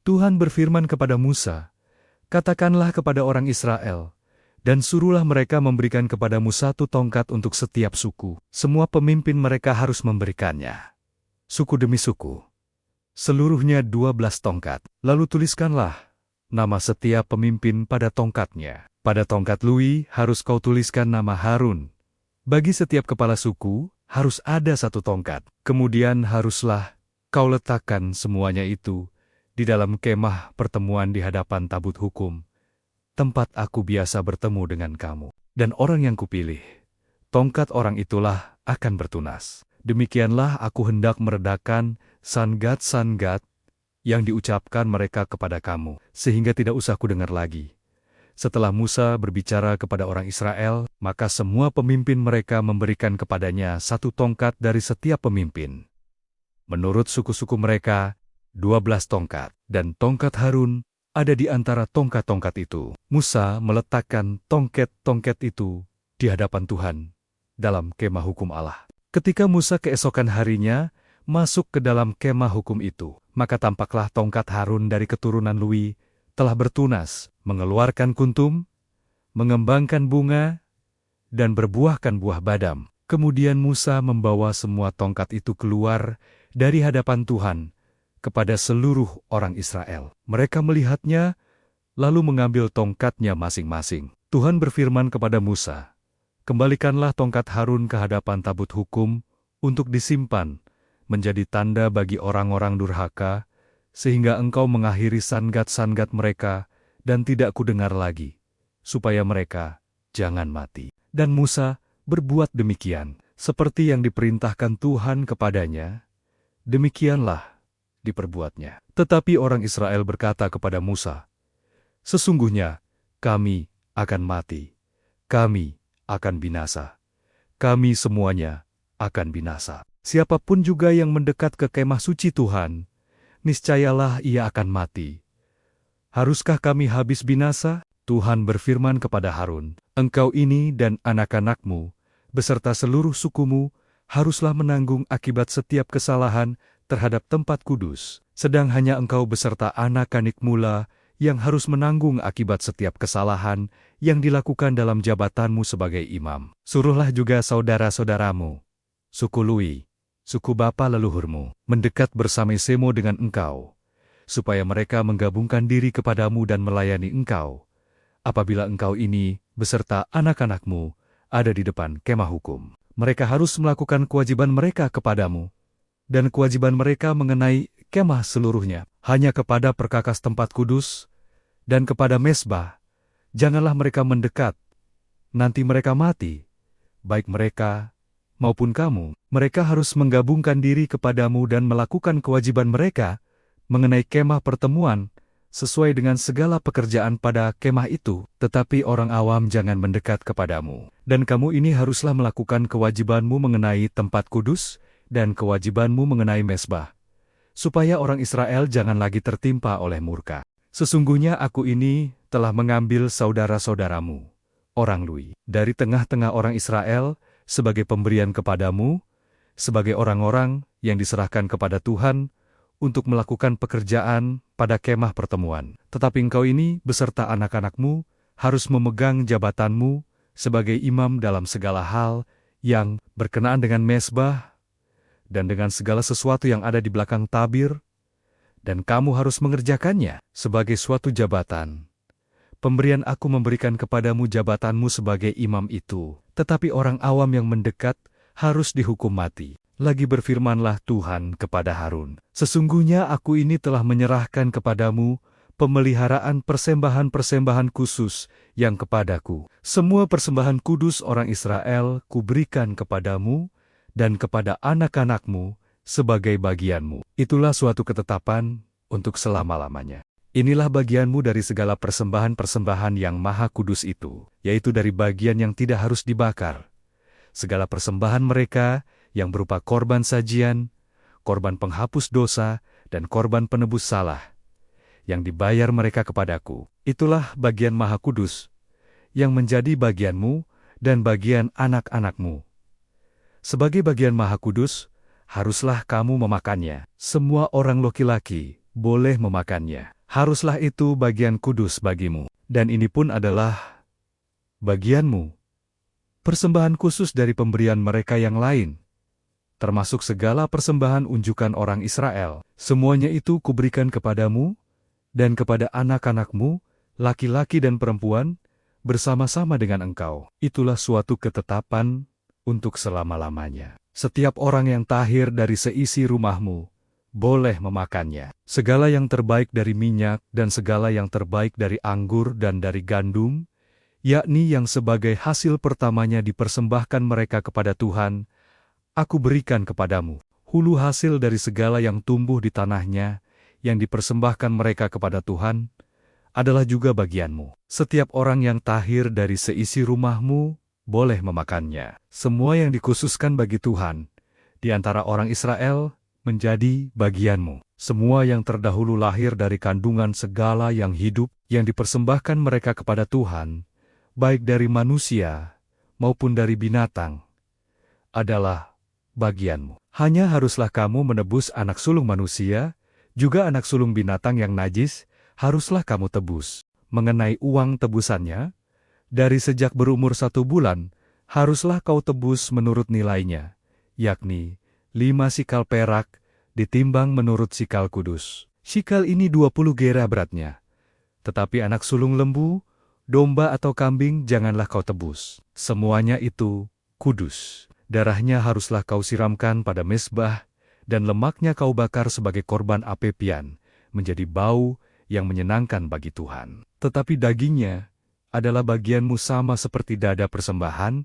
Tuhan berfirman kepada Musa, "Katakanlah kepada orang Israel, dan suruhlah mereka memberikan kepadamu 1 tongkat untuk setiap suku. Semua pemimpin mereka harus memberikannya, suku demi suku. Seluruhnya 12 tongkat. Lalu tuliskanlah nama setiap pemimpin pada tongkatnya. Pada tongkat lui harus kau tuliskan nama Harun. Bagi setiap kepala suku harus ada 1 tongkat. Kemudian haruslah kau letakkan semuanya itu di dalam kemah pertemuan di hadapan tabut hukum, tempat aku biasa bertemu dengan kamu. Dan orang yang kupilih, tongkat orang itulah akan bertunas. Demikianlah aku hendak meredakan sangat-sangat yang diucapkan mereka kepada kamu, sehingga tidak usah kudengar lagi." Setelah Musa berbicara kepada orang Israel, maka semua pemimpin mereka memberikan kepadanya 1 tongkat dari setiap pemimpin. Menurut suku-suku mereka, 12 tongkat, dan tongkat Harun ada di antara tongkat-tongkat itu. Musa meletakkan tongkat-tongkat itu di hadapan Tuhan dalam kemah hukum Allah. Ketika Musa keesokan harinya masuk ke dalam kemah hukum itu, maka tampaklah tongkat Harun dari keturunan Lewi telah bertunas, mengeluarkan kuntum, mengembangkan bunga, dan berbuahkan buah badam. Kemudian Musa membawa semua tongkat itu keluar dari hadapan Tuhan kepada seluruh orang Israel. Mereka melihatnya, lalu mengambil tongkatnya masing-masing. Tuhan berfirman kepada Musa, "Kembalikanlah tongkat Harun ke hadapan tabut hukum untuk disimpan menjadi tanda bagi orang-orang durhaka, sehingga engkau mengakhiri sangat-sangat mereka dan tidak kudengar lagi, supaya mereka jangan mati." Dan Musa berbuat demikian, seperti yang diperintahkan Tuhan kepadanya, demikianlah diperbuatnya. Tetapi orang Israel berkata kepada Musa, "Sesungguhnya kami akan mati, kami akan binasa, kami semuanya akan binasa. Siapapun juga yang mendekat ke kemah suci Tuhan, niscayalah ia akan mati. Haruskah kami habis binasa?" Tuhan berfirman kepada Harun, "Engkau ini dan anak-anakmu, beserta seluruh sukumu, haruslah menanggung akibat setiap kesalahan terhadap tempat kudus, sedang hanya engkau beserta anak-anak mula yang harus menanggung akibat setiap kesalahan yang dilakukan dalam jabatanmu sebagai imam. Suruhlah juga saudara-saudaramu, suku Lewi, suku bapa leluhurmu, mendekat bersama-sama dengan engkau, supaya mereka menggabungkan diri kepadamu dan melayani engkau, apabila engkau ini beserta anak-anakmu ada di depan kemah hukum. Mereka harus melakukan kewajiban mereka kepadamu, dan kewajiban mereka mengenai kemah seluruhnya. Hanya kepada perkakas tempat kudus dan kepada mezbah, janganlah mereka mendekat. Nanti mereka mati, baik mereka maupun kamu. Mereka harus menggabungkan diri kepadamu dan melakukan kewajiban mereka mengenai kemah pertemuan, sesuai dengan segala pekerjaan pada kemah itu. Tetapi orang awam jangan mendekat kepadamu. Dan kamu ini haruslah melakukan kewajibanmu mengenai tempat kudus, dan kewajibanmu mengenai mezbah, supaya orang Israel jangan lagi tertimpa oleh murka. Sesungguhnya aku ini telah mengambil saudara-saudaramu, orang Lewi, dari tengah-tengah orang Israel, sebagai pemberian kepadamu, sebagai orang-orang yang diserahkan kepada Tuhan, untuk melakukan pekerjaan pada kemah pertemuan. Tetapi engkau ini beserta anak-anakmu harus memegang jabatanmu sebagai imam dalam segala hal yang berkenaan dengan mezbah, dan dengan segala sesuatu yang ada di belakang tabir, dan kamu harus mengerjakannya sebagai suatu jabatan. Pemberian aku memberikan kepadamu jabatanmu sebagai imam itu, tetapi orang awam yang mendekat harus dihukum mati. Lagi berfirmanlah Tuhan kepada Harun, "Sesungguhnya aku ini telah menyerahkan kepadamu pemeliharaan persembahan-persembahan khusus yang kepadaku. Semua persembahan kudus orang Israel kuberikan kepadamu, dan kepada anak-anakmu sebagai bagianmu. Itulah suatu ketetapan untuk selama-lamanya. Inilah bagianmu dari segala persembahan-persembahan yang maha kudus itu, yaitu dari bagian yang tidak harus dibakar. Segala persembahan mereka yang berupa korban sajian, korban penghapus dosa, dan korban penebus salah, yang dibayar mereka kepadaku. Itulah bagian maha kudus, yang menjadi bagianmu dan bagian anak-anakmu. Sebagai bagian maha kudus, haruslah kamu memakannya. Semua orang laki-laki boleh memakannya. Haruslah itu bagian kudus bagimu. Dan ini pun adalah bagianmu, persembahan khusus dari pemberian mereka yang lain, termasuk segala persembahan unjukan orang Israel. Semuanya itu kuberikan kepadamu dan kepada anak-anakmu, laki-laki dan perempuan, bersama-sama dengan engkau. Itulah suatu ketetapan untuk selama-lamanya. Setiap orang yang tahir dari seisi rumahmu boleh memakannya. Segala yang terbaik dari minyak dan segala yang terbaik dari anggur dan dari gandum, yakni yang sebagai hasil pertamanya dipersembahkan mereka kepada Tuhan, aku berikan kepadamu. Hulu hasil dari segala yang tumbuh di tanahnya, yang dipersembahkan mereka kepada Tuhan, adalah juga bagianmu. Setiap orang yang tahir dari seisi rumahmu boleh memakannya. Semua yang dikhususkan bagi Tuhan, di antara orang Israel, menjadi bagianmu. Semua yang terdahulu lahir dari kandungan segala yang hidup, yang dipersembahkan mereka kepada Tuhan, baik dari manusia maupun dari binatang, adalah bagianmu. Hanya haruslah kamu menebus anak sulung manusia, juga anak sulung binatang yang najis, haruslah kamu tebus. Mengenai uang tebusannya, dari sejak berumur 1 bulan, haruslah kau tebus menurut nilainya, yakni 5 sikal perak, ditimbang menurut sikal kudus. Sikal ini 20 gera beratnya. Tetapi anak sulung lembu, domba atau kambing janganlah kau tebus. Semuanya itu kudus. Darahnya haruslah kau siramkan pada mezbah, dan lemaknya kau bakar sebagai korban apepian, menjadi bau yang menyenangkan bagi Tuhan. Tetapi dagingnya adalah bagianmu sama seperti dada persembahan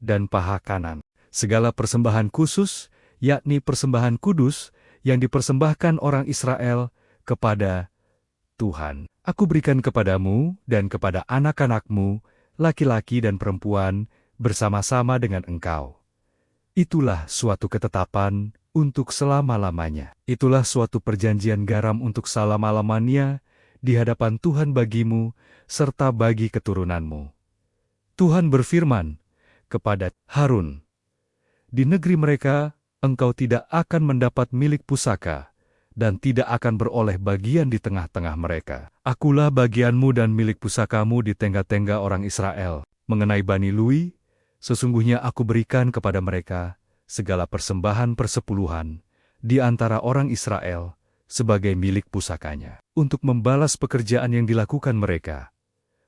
dan paha kanan. Segala persembahan khusus, yakni persembahan kudus, yang dipersembahkan orang Israel kepada Tuhan, aku berikan kepadamu dan kepada anak-anakmu, laki-laki dan perempuan, bersama-sama dengan engkau. Itulah suatu ketetapan untuk selama-lamanya. Itulah suatu perjanjian garam untuk selama-lamanya di hadapan Tuhan bagimu, serta bagi keturunanmu. Tuhan berfirman kepada Harun, di negeri mereka, engkau tidak akan mendapat milik pusaka, dan tidak akan beroleh bagian di tengah-tengah mereka. Akulah bagianmu dan milik pusakamu di tengah-tengah orang Israel. Mengenai Bani Lui, sesungguhnya aku berikan kepada mereka segala persembahan persepuluhan di antara orang Israel sebagai milik pusakanya, untuk membalas pekerjaan yang dilakukan mereka.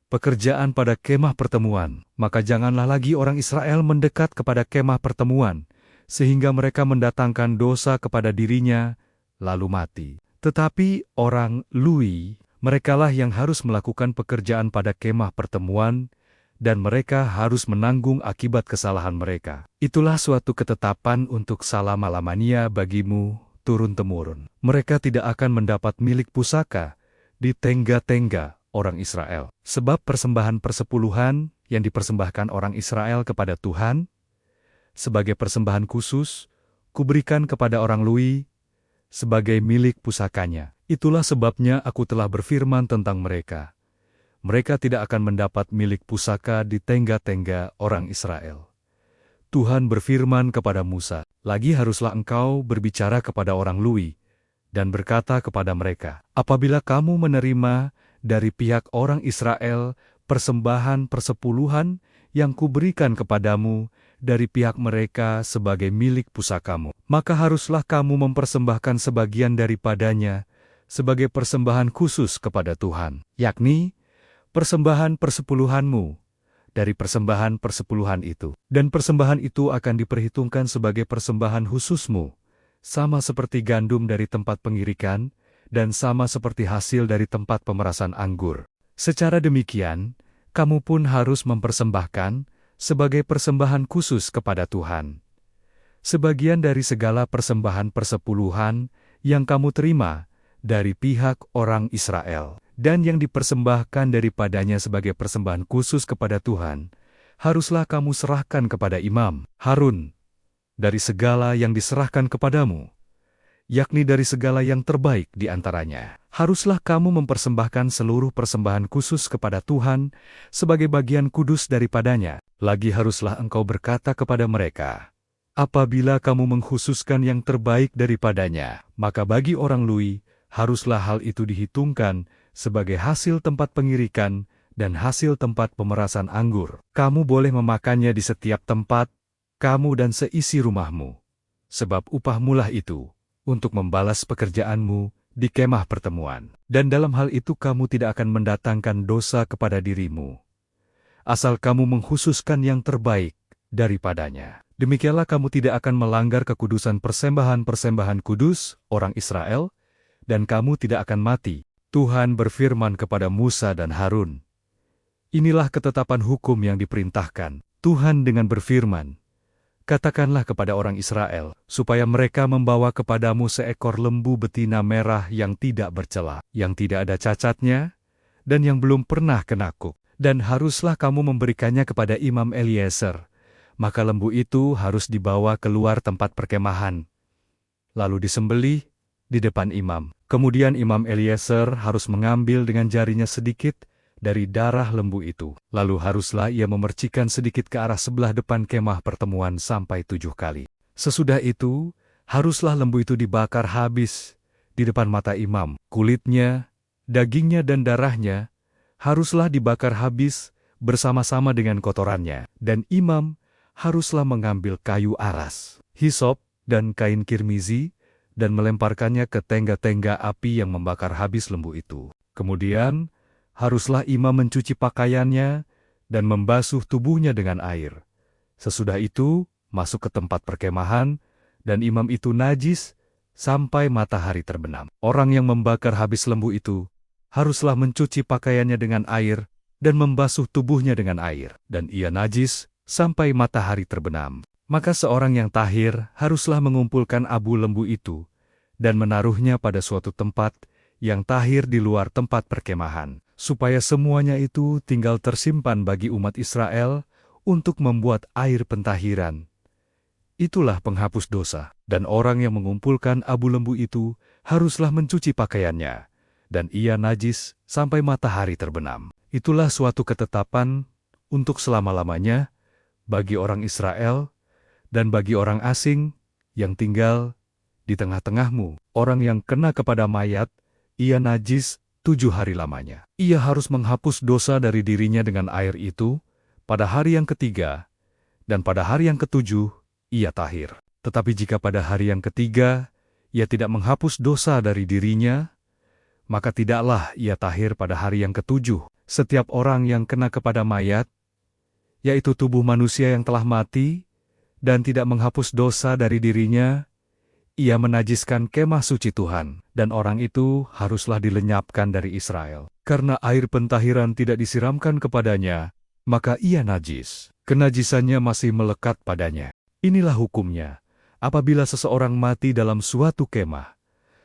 Pekerjaan pada kemah pertemuan, maka janganlah lagi orang Israel mendekat kepada kemah pertemuan, sehingga mereka mendatangkan dosa kepada dirinya, lalu mati. Tetapi orang Lui, merekalah yang harus melakukan pekerjaan pada kemah pertemuan, dan mereka harus menanggung akibat kesalahan mereka. Itulah suatu ketetapan untuk selama-lamanya bagimu, turun-temurun. Mereka tidak akan mendapat milik pusaka di tengga-tengga orang Israel. Sebab persembahan persepuluhan yang dipersembahkan orang Israel kepada Tuhan, sebagai persembahan khusus, kuberikan kepada orang Lui sebagai milik pusakanya. Itulah sebabnya aku telah berfirman tentang mereka. Mereka tidak akan mendapat milik pusaka di tengga-tengga orang Israel. Tuhan berfirman kepada Musa, lagi haruslah engkau berbicara kepada orang Lui, dan berkata kepada mereka, apabila kamu menerima dari pihak orang Israel persembahan persepuluhan yang kuberikan kepadamu dari pihak mereka sebagai milik pusakamu, maka haruslah kamu mempersembahkan sebagian daripadanya sebagai persembahan khusus kepada Tuhan, yakni persembahan persepuluhanmu dari persembahan persepuluhan itu. Dan persembahan itu akan diperhitungkan sebagai persembahan khususmu, sama seperti gandum dari tempat pengirikan, dan sama seperti hasil dari tempat pemerasan anggur. Secara demikian, kamu pun harus mempersembahkan sebagai persembahan khusus kepada Tuhan sebagian dari segala persembahan persepuluhan yang kamu terima dari pihak orang Israel, dan yang dipersembahkan daripadanya sebagai persembahan khusus kepada Tuhan, haruslah kamu serahkan kepada imam Harun dari segala yang diserahkan kepadamu, yakni dari segala yang terbaik di antaranya. Haruslah kamu mempersembahkan seluruh persembahan khusus kepada Tuhan sebagai bagian kudus daripadanya. Lagi haruslah engkau berkata kepada mereka, apabila kamu mengkhususkan yang terbaik daripadanya, maka bagi orang Lui, haruslah hal itu dihitungkan sebagai hasil tempat pengirikan dan hasil tempat pemerasan anggur. Kamu boleh memakannya di setiap tempat, kamu dan seisi rumahmu, sebab upahmulah itu untuk membalas pekerjaanmu di kemah pertemuan. Dan dalam hal itu kamu tidak akan mendatangkan dosa kepada dirimu, asal kamu mengkhususkan yang terbaik daripadanya. Demikianlah kamu tidak akan melanggar kekudusan persembahan-persembahan kudus orang Israel, dan kamu tidak akan mati. Tuhan berfirman kepada Musa dan Harun, inilah ketetapan hukum yang diperintahkan. Tuhan dengan berfirman, katakanlah kepada orang Israel, supaya mereka membawa kepadamu seekor lembu betina merah yang tidak bercela, yang tidak ada cacatnya, dan yang belum pernah kenakuk. Dan haruslah kamu memberikannya kepada Imam Eliezer. Maka lembu itu harus dibawa keluar tempat perkemahan, lalu disembelih di depan imam. Kemudian Imam Eliezer harus mengambil dengan jarinya sedikit dari darah lembu itu. Lalu haruslah ia memercikan sedikit ke arah sebelah depan kemah pertemuan sampai 7 kali. Sesudah itu, haruslah lembu itu dibakar habis di depan mata imam. Kulitnya, dagingnya dan darahnya haruslah dibakar habis bersama-sama dengan kotorannya. Dan imam haruslah mengambil kayu aras, hisop, dan kain kirmizi, dan melemparkannya ke tengga-tengga api yang membakar habis lembu itu. Kemudian, haruslah imam mencuci pakaiannya dan membasuh tubuhnya dengan air. Sesudah itu, masuk ke tempat perkemahan, dan imam itu najis sampai matahari terbenam. Orang yang membakar habis lembu itu haruslah mencuci pakaiannya dengan air dan membasuh tubuhnya dengan air, dan ia najis sampai matahari terbenam. Maka seorang yang tahir haruslah mengumpulkan abu lembu itu dan menaruhnya pada suatu tempat yang tahir di luar tempat perkemahan, supaya semuanya itu tinggal tersimpan bagi umat Israel untuk membuat air pentahiran. Itulah penghapus dosa. Dan orang yang mengumpulkan abu lembu itu haruslah mencuci pakaiannya, dan ia najis sampai matahari terbenam. Itulah suatu ketetapan untuk selama-lamanya bagi orang Israel dan bagi orang asing yang tinggal di tengah-tengahmu. Orang yang kena kepada mayat, ia najis 7 hari lamanya. Ia harus menghapus dosa dari dirinya dengan air itu pada hari yang ketiga, dan pada hari yang ketujuh ia tahir. Tetapi jika pada hari yang ketiga ia tidak menghapus dosa dari dirinya, maka tidaklah ia tahir pada hari yang ketujuh. Setiap orang yang kena kepada mayat, yaitu tubuh manusia yang telah mati, dan tidak menghapus dosa dari dirinya, ia menajiskan kemah suci Tuhan, dan orang itu haruslah dilenyapkan dari Israel. Karena air pentahiran tidak disiramkan kepadanya, maka ia najis. Kenajisannya masih melekat padanya. Inilah hukumnya, apabila seseorang mati dalam suatu kemah.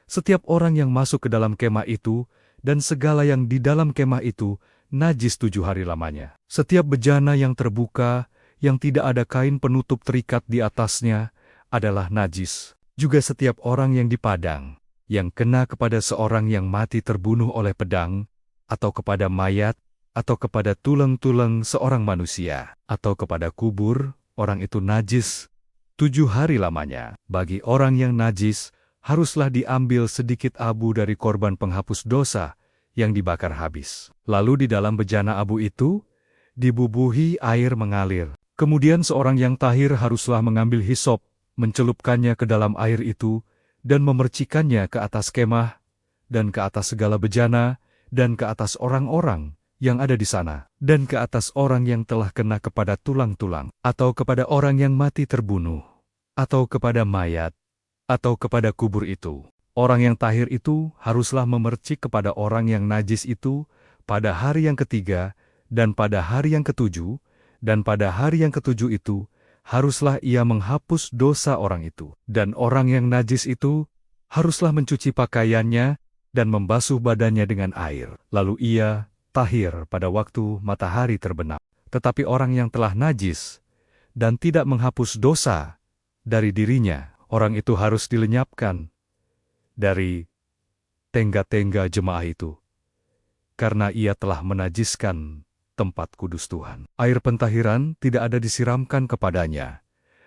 Setiap orang yang masuk ke dalam kemah itu, dan segala yang di dalam kemah itu, najis 7 hari lamanya. Setiap bejana yang terbuka, yang tidak ada kain penutup terikat di atasnya, adalah najis. Juga setiap orang yang di padang, yang kena kepada seorang yang mati terbunuh oleh pedang, atau kepada mayat, atau kepada tulang-tulang seorang manusia, atau kepada kubur, orang itu najis 7 hari lamanya. Bagi orang yang najis, haruslah diambil sedikit abu dari korban penghapus dosa yang dibakar habis. Lalu di dalam bejana abu itu, dibubuhi air mengalir. Kemudian seorang yang tahir haruslah mengambil hisop, mencelupkannya ke dalam air itu, dan memercikannya ke atas kemah, dan ke atas segala bejana, dan ke atas orang-orang yang ada di sana, dan ke atas orang yang telah kena kepada tulang-tulang, atau kepada orang yang mati terbunuh, atau kepada mayat, atau kepada kubur itu. Orang yang tahir itu haruslah memercik kepada orang yang najis itu pada hari yang ketiga, dan pada hari yang ketujuh, dan pada hari yang ketujuh itu, haruslah ia menghapus dosa orang itu. Dan orang yang najis itu haruslah mencuci pakaiannya dan membasuh badannya dengan air. Lalu ia tahir pada waktu matahari terbenam. Tetapi orang yang telah najis dan tidak menghapus dosa dari dirinya, orang itu harus dilenyapkan dari tengga-tengga jemaah itu, karena ia telah menajiskan tempat kudus Tuhan. Air pentahiran tidak ada disiramkan kepadanya,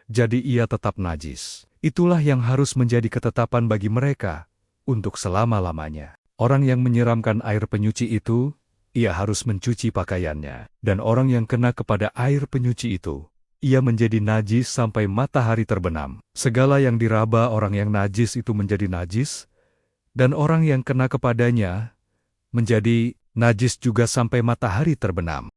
jadi ia tetap najis. Itulah yang harus menjadi ketetapan bagi mereka untuk selama-lamanya. Orang yang menyiramkan air penyuci itu, ia harus mencuci pakaiannya. Dan orang yang kena kepada air penyuci itu, ia menjadi najis sampai matahari terbenam. Segala yang diraba orang yang najis itu menjadi najis, dan orang yang kena kepadanya menjadi najis juga sampai matahari terbenam.